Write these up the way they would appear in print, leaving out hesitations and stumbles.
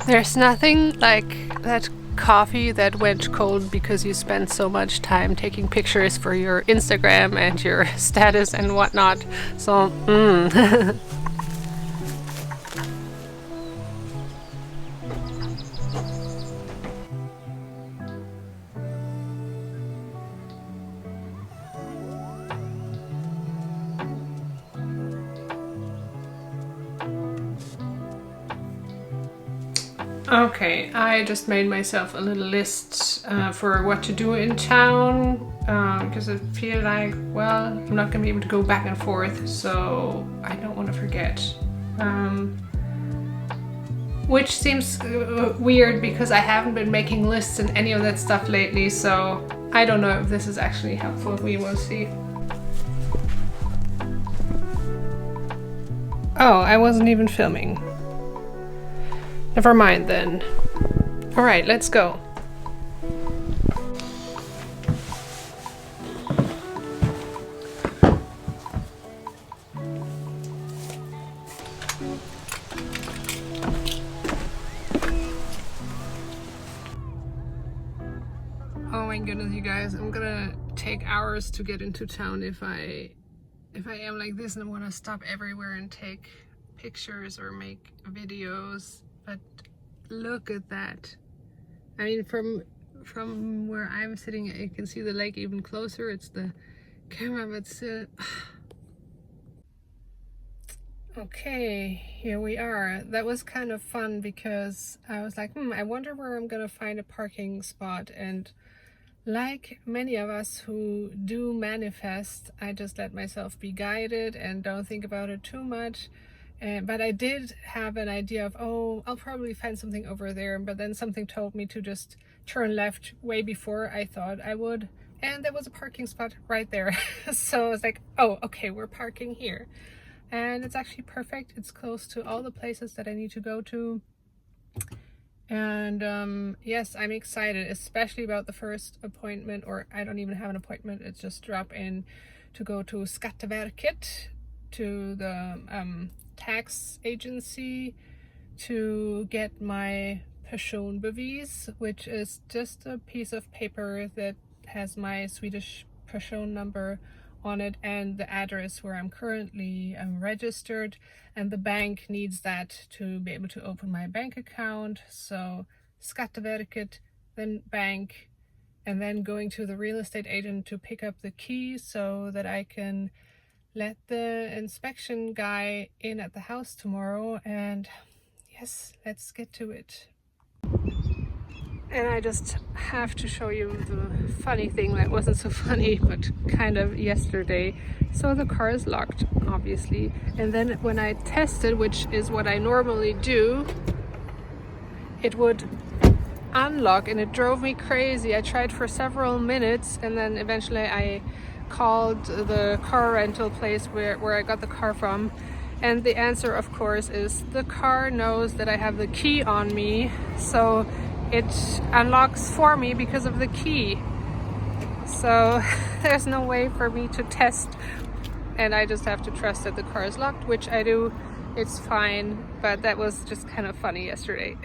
There's nothing like that coffee that went cold because you spent so much time taking pictures for your Instagram and your status and whatnot. So, Okay, I just made myself a little list for what to do in town because I feel like, well, I'm not going to be able to go back and forth, so I don't want to forget. Which seems weird because I haven't been making lists and any of that stuff lately, so I don't know if this is actually helpful. We will see. Oh, I wasn't even filming. Never mind then. Alright, let's go. Oh my goodness, you guys, I'm gonna take hours to get into town if I am like this and I want to stop everywhere and take pictures or make videos. But look at that. I mean, from where I'm sitting, you can see the lake even closer. It's the camera, but still. Okay, here we are. That was kind of fun because I was like, I wonder where I'm gonna find a parking spot. And like many of us who do manifest, I just let myself be guided and don't think about it too much. But I did have an idea of, oh, I'll probably find something over there, but then something told me to just turn left way before I thought I would, and there was a parking spot right there. So I was like, oh, okay, we're parking here, and it's actually perfect. It's close to all the places that I need to go to, and yes, I'm excited, especially about the first appointment, or I don't even have an appointment, it's just drop in to go to Skatteverket, to the tax agency, to get my personbevis, which is just a piece of paper that has my Swedish person number on it and the address where I'm currently registered, and the bank needs that to be able to open my bank account. So Skatteverket, then bank, and then going to the real estate agent to pick up the key so that I can let the inspection guy in at the house tomorrow. And yes, let's get to it. And I just have to show you the funny thing that wasn't so funny, but kind of yesterday. So the car is locked, obviously, and then when I tested, which is what I normally do, it would unlock, and it drove me crazy. I tried for several minutes, and then eventually I called the car rental place where I got the car from, and the answer, of course, is the car knows that I have the key on me, so it unlocks for me because of the key. So there's no way for me to test, and I just have to trust that the car is locked, which I do. It's fine, but that was just kind of funny yesterday.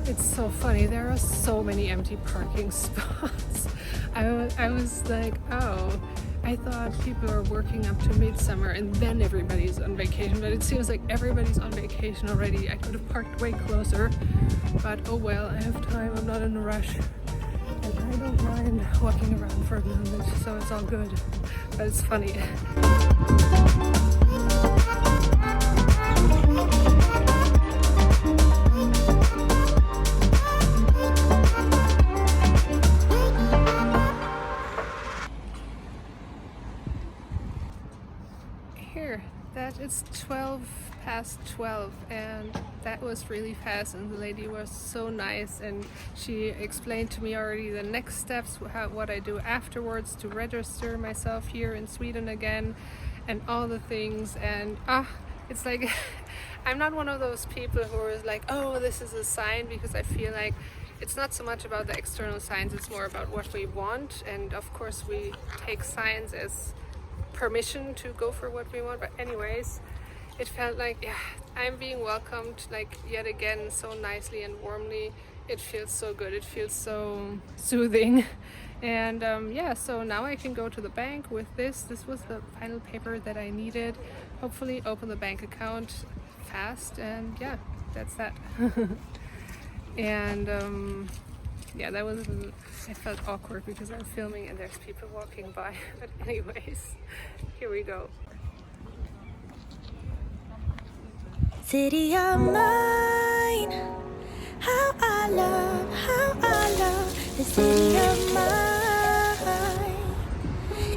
It's so funny, there are so many empty parking spots. I was like, oh, I thought people are working up to midsummer and then everybody's on vacation, but it seems like everybody's on vacation already. I could have parked way closer, but oh well, I have time, I'm not in a rush. And I don't mind walking around for a moment, so it's all good, but it's funny. Here, that is 12:12, and that was really fast, and the lady was so nice, and she explained to me already the next steps, what I do afterwards to register myself here in Sweden again. and all the things. And it's like I'm not one of those people who is like, oh, this is a sign, because I feel like it's not so much about the external signs, it's more about what we want. And of course we take signs as permission to go for what we want. But anyways, it felt like, yeah, I'm being welcomed like yet again so nicely and warmly. It feels so good, it feels so soothing. And yeah, so now I can go to the bank with this. This was the final paper that I needed. Hopefully open the bank account fast, and yeah, that's that. And yeah, that was, I felt awkward because I'm filming and there's people walking by. But anyways, here we go. City of mine, how I love the city of mine.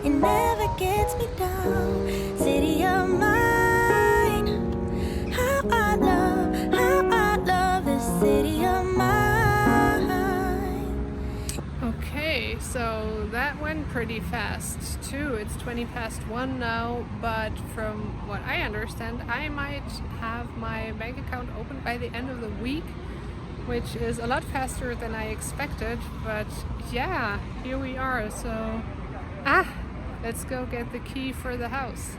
It never gets me down. City of mine, how I love the city of mine. Okay, so that went pretty fast too. It's 1:20 now, but from what I understand, I might have my bank account open by the end of the week, which is a lot faster than I expected. But yeah, here we are. So let's go get the key for the house.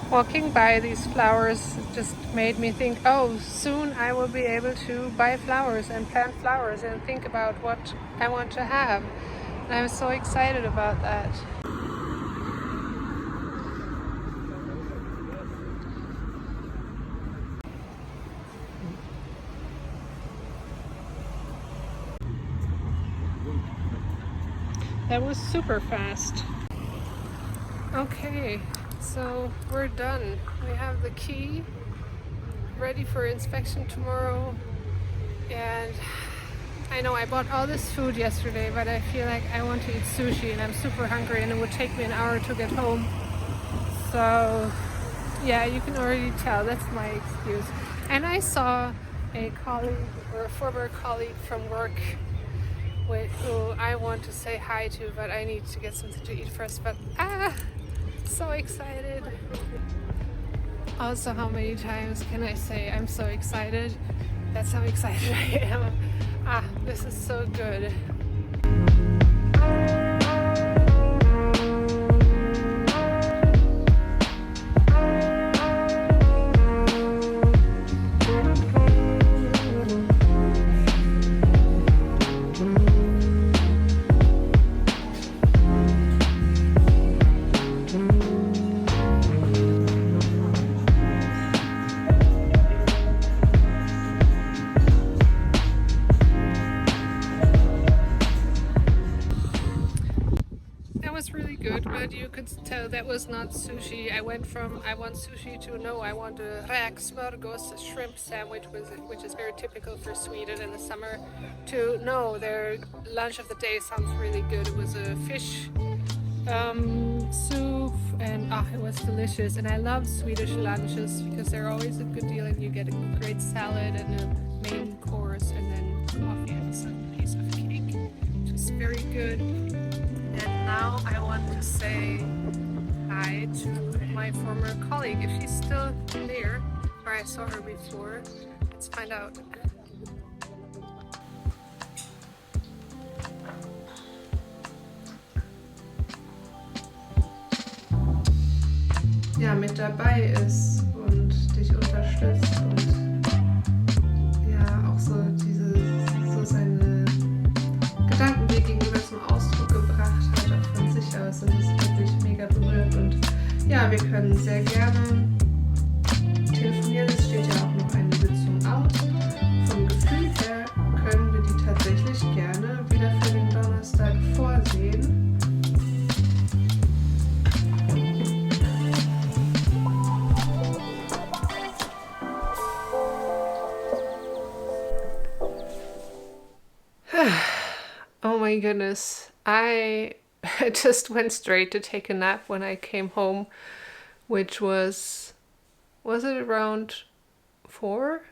Walking by these flowers just made me think, oh, soon I will be able to buy flowers and plant flowers and think about what I want to have. And I'm so excited about that. That was super fast. Okay, so we're done. We have the key ready for inspection tomorrow. And I know I bought all this food yesterday, but I feel like I want to eat sushi and I'm super hungry and it would take me an hour to get home. So yeah, you can already tell that's my excuse. And I saw a colleague or a former colleague from work who I want to say hi to, but I need to get something to eat first. But so excited. Also, how many times can I say I'm so excited? That's how excited I am. This is so good. Really good, but you could tell that was not sushi. I went from I want sushi to no, I want a räksmörgås, a shrimp sandwich, which is very typical for Sweden in the summer, to no, their lunch of the day sounds really good. It was a fish soup, and it was delicious. And I love Swedish lunches because they're always a good deal, and you get a great salad and a main course and then coffee and some piece of cake, which is very good. And now I want to say hi to my former colleague, if she's still there, or I saw her before. Let's find out. Ja, mit dabei ist und dich unterstützt und ja, auch so seine Gedanken dir gegenüber zum Ausdruck gebracht hat, auch von sich aus, und das hat mich mega berührt. Und ja, wir können sehr gerne telefonieren, es steht ja auch noch eine Sitzung aus. Vom Gefühl her können wir die tatsächlich gerne wieder für den Donnerstag vorsehen. Oh my goodness, I just went straight to take a nap when I came home, which was it around 4?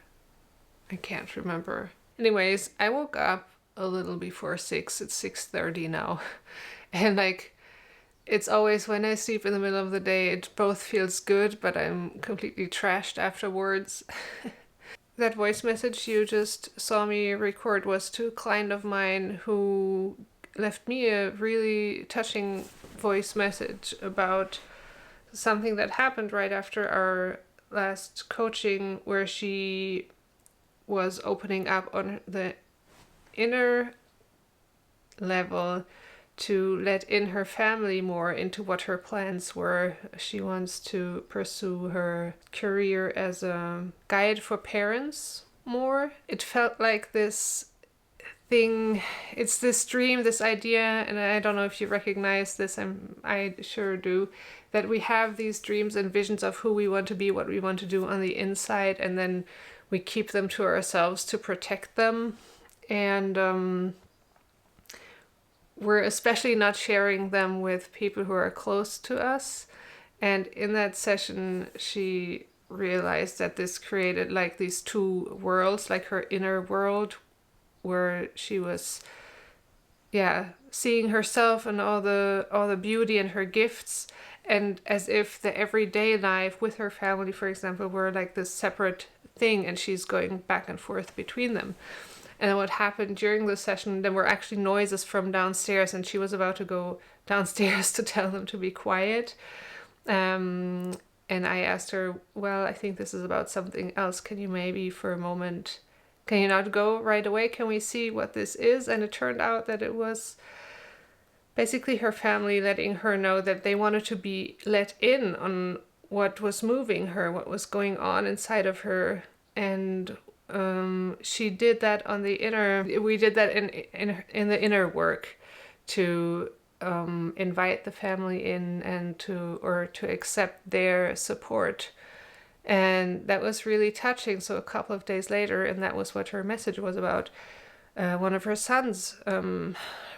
I can't remember. Anyways, I woke up a little before 6, it's 6:30 now, and like It's always when I sleep in the middle of the day, it both feels good, but I'm completely trashed afterwards. That voice message you just saw me record was to a client of mine who left me a really touching voice message about something that happened right after our last coaching, where she was opening up on the inner level to let in her family more into what her plans were. She wants to pursue her career as a guide for parents more. It felt like this thing, it's this dream, this idea, and I don't know if you recognize this, I sure do, that we have these dreams and visions of who we want to be, what we want to do on the inside, and then we keep them to ourselves to protect them. And we're especially not sharing them with people who are close to us. And in that session, she realized that this created like these two worlds, like her inner world, where she was, yeah, seeing herself and all the beauty and her gifts, and as if the everyday life with her family, for example, were like this separate thing, and she's going back and forth between them. And what happened during the session, there were actually noises from downstairs, and she was about to go downstairs to tell them to be quiet. And I asked her, well, I think this is about something else. Can you maybe for a moment, can you not go right away? Can we see what this is? And it turned out that it was basically her family letting her know that they wanted to be let in on what was moving her, what was going on inside of her. And she did that on the inner, we did that in the inner work to invite the family in and to accept their support. And that was really touching. So a couple of days later, and that was what her message was about, one of her sons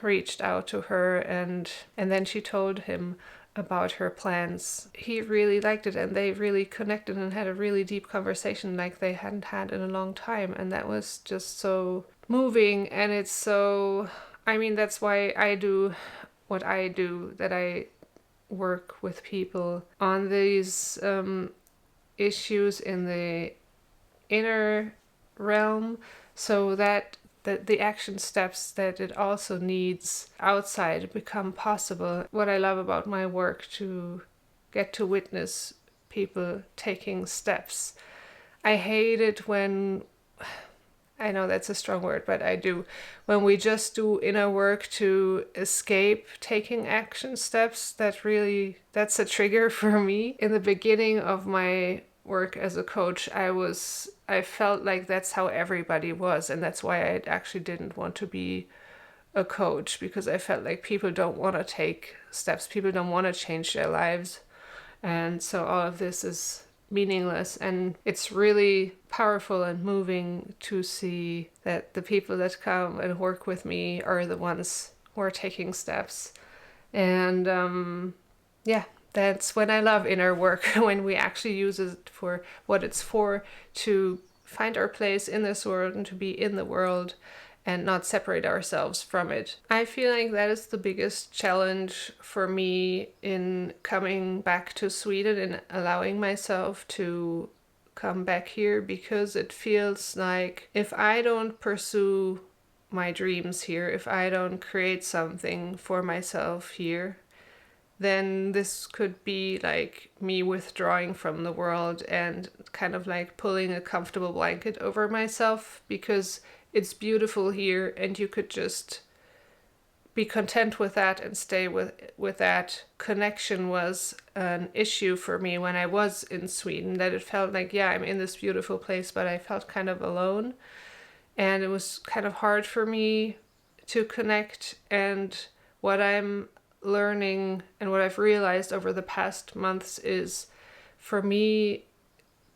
reached out to her, and then she told him about her plans. He really liked it, and they really connected and had a really deep conversation like they hadn't had in a long time. And that was just so moving. And it's so, I mean, that's why I do what I do, that I work with people on these issues in the inner realm, so that the action steps that it also needs outside become possible. What I love about my work, to get to witness people taking steps. I hate it when, I know that's a strong word, but I do, when we just do inner work to escape taking action steps. That's a trigger for me. In the beginning of my work as a coach, I felt like that's how everybody was, and that's why I actually didn't want to be a coach, because I felt like people don't want to take steps, people don't want to change their lives, and so all of this is meaningless. And it's really powerful and moving to see that the people that come and work with me are the ones who are taking steps. And yeah, that's when I love inner work, when we actually use it for what it's for, to find our place in this world and to be in the world and not separate ourselves from it. I feel like that is the biggest challenge for me in coming back to Sweden and allowing myself to come back here, because it feels like if I don't pursue my dreams here, if I don't create something for myself here, then this could be like me withdrawing from the world and kind of like pulling a comfortable blanket over myself, because it's beautiful here and you could just be content with that and stay with that. Connection was an issue for me when I was in Sweden, that it felt like, yeah, I'm in this beautiful place, but I felt kind of alone, and it was kind of hard for me to connect. And what I'm learning and what I've realized over the past months is, for me,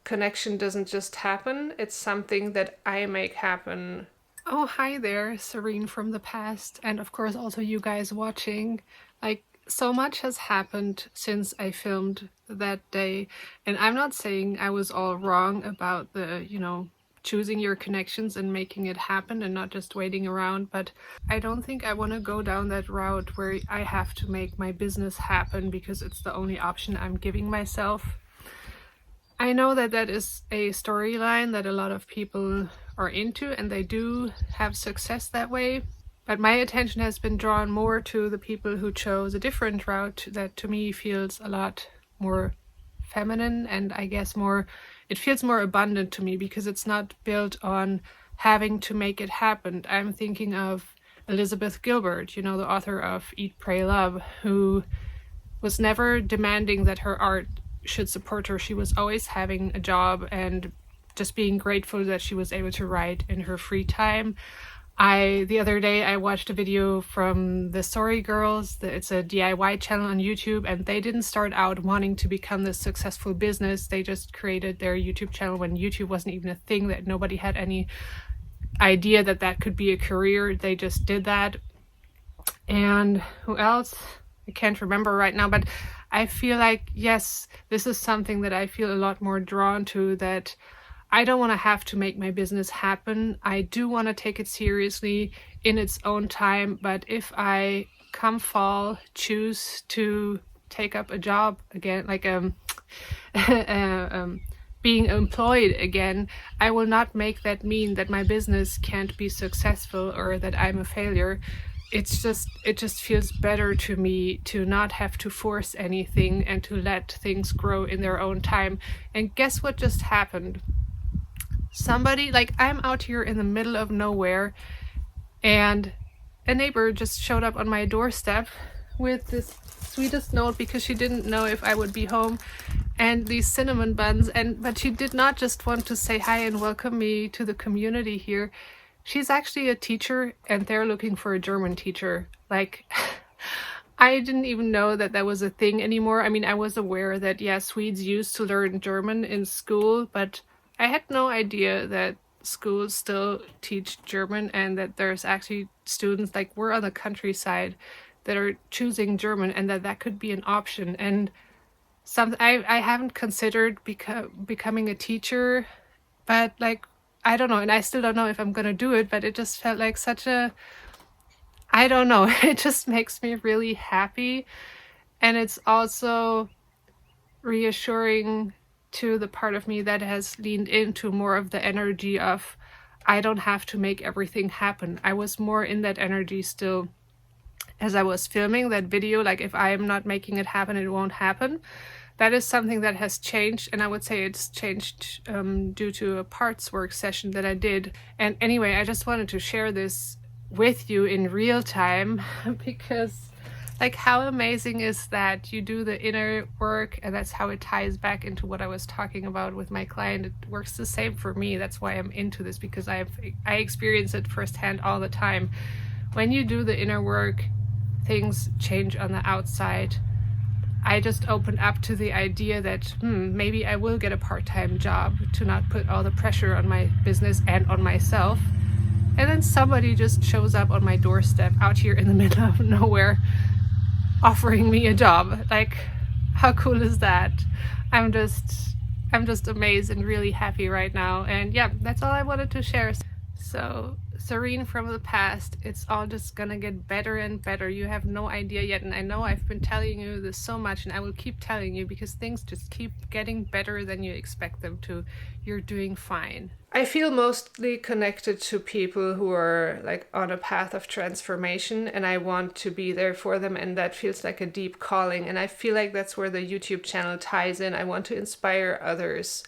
connection doesn't just happen, it's something that I make happen. Oh, hi there, Serene from the past, and of course also you guys watching. Like, so much has happened since I filmed that day, and I'm not saying I was all wrong about the, choosing your connections and making it happen and not just waiting around. But I don't think I want to go down that route where I have to make my business happen because it's the only option I'm giving myself. I know that that is a storyline that a lot of people are into, and they do have success that way. But my attention has been drawn more to the people who chose a different route that to me feels a lot more feminine, and I guess it feels more abundant to me because it's not built on having to make it happen. I'm thinking of Elizabeth Gilbert, the author of Eat, Pray, Love, who was never demanding that her art should support her. She was always having a job and just being grateful that she was able to write in her free time. The other day I watched a video from the Sorry Girls. It's a DIY channel on YouTube, and they didn't start out wanting to become this successful business. They just created their YouTube channel when YouTube wasn't even a thing, that nobody had any idea that that could be a career. They just did that. And who else? I can't remember right now, but I feel like, yes, this is something that I feel a lot more drawn to, that I don't want to have to make my business happen. I do want to take it seriously in its own time, but if I come fall choose to take up a job again, like being employed again, I will not make that mean that my business can't be successful or that I'm a failure. It just feels better to me to not have to force anything and to let things grow in their own time. And guess what just happened? Somebody, like, I'm out here in the middle of nowhere, and a neighbor just showed up on my doorstep with this sweetest note because she didn't know if I would be home, and these cinnamon buns, but she did not just want to say hi and welcome me to the community here. She's actually a teacher, and they're looking for a German teacher. Like, I didn't even know that that was a thing anymore. I mean, I was aware that, yeah, Swedes used to learn German in school, but I had no idea that schools still teach German and that there's actually students, like, we're on the countryside, that are choosing German, and that could be an option. And I haven't considered becoming a teacher, but, like, I don't know, and I still don't know if I'm gonna do it, but it just felt like I don't know, it just makes me really happy. And it's also reassuring to the part of me that has leaned into more of the energy of, I don't have to make everything happen. I was more in that energy still as I was filming that video, like, if I am not making it happen, it won't happen. That is something that has changed, and I would say it's changed due to a parts work session that I did. And anyway, I just wanted to share this with you in real time because, like, how amazing is that? You do the inner work, and that's how it ties back into what I was talking about with my client. It works the same for me. That's why I'm into this, because I experience it firsthand all the time. When you do the inner work, things change on the outside. I just opened up to the idea that maybe I will get a part-time job to not put all the pressure on my business and on myself. And then somebody just shows up on my doorstep out here in the middle of nowhere offering me a job. Like, how cool is that? I'm just amazed and really happy right now. And yeah, that's all I wanted to share. So, Serene from the past, it's all just gonna get better and better. You have no idea yet, and I know I've been telling you this so much, and I will keep telling you because things just keep getting better than you expect them to. You're doing fine. I feel mostly connected to people who are, like, on a path of transformation, and I want to be there for them, and that feels like a deep calling. And I feel like that's where the YouTube channel ties in. I want to inspire others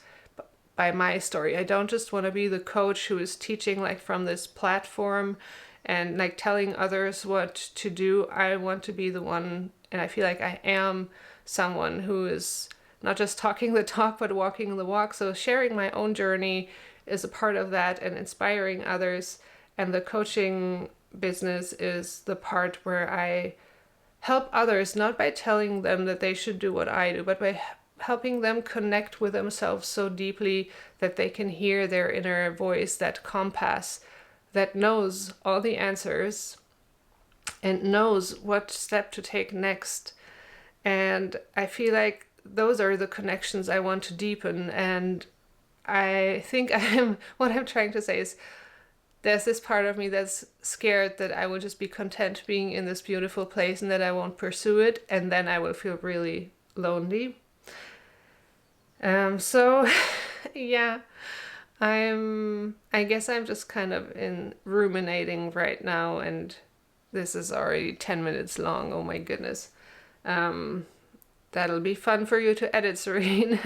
by my story. I don't just want to be the coach who is teaching, like, from this platform and, like, telling others what to do. I want to be the one, and I feel like I am someone who is not just talking the talk but walking the walk. So sharing my own journey is a part of that, and inspiring others. And the coaching business is the part where I help others, not by telling them that they should do what I do, but by helping them connect with themselves so deeply that they can hear their inner voice, that compass that knows all the answers and knows what step to take next. And I feel like those are the connections I want to deepen, and I think what I'm trying to say is there's this part of me that's scared that I will just be content being in this beautiful place and that I won't pursue it, and then I will feel really lonely. So yeah, I guess I'm just kind of in ruminating right now, and this is already 10 minutes long. Oh my goodness. That'll be fun for you to edit, Serene.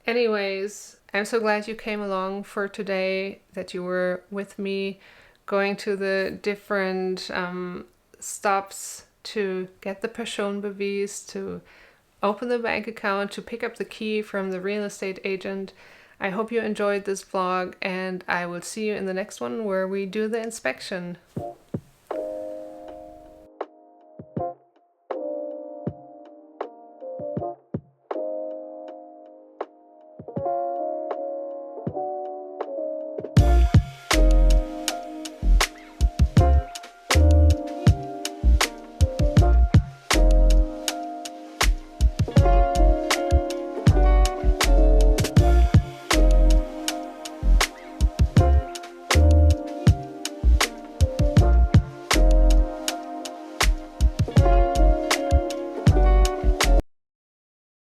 Anyways, I'm so glad you came along for today, that you were with me going to the different stops to get the Personenbeweis, to open the bank account, to pick up the key from the real estate agent. I hope you enjoyed this vlog, and I will see you in the next one where we do the inspection.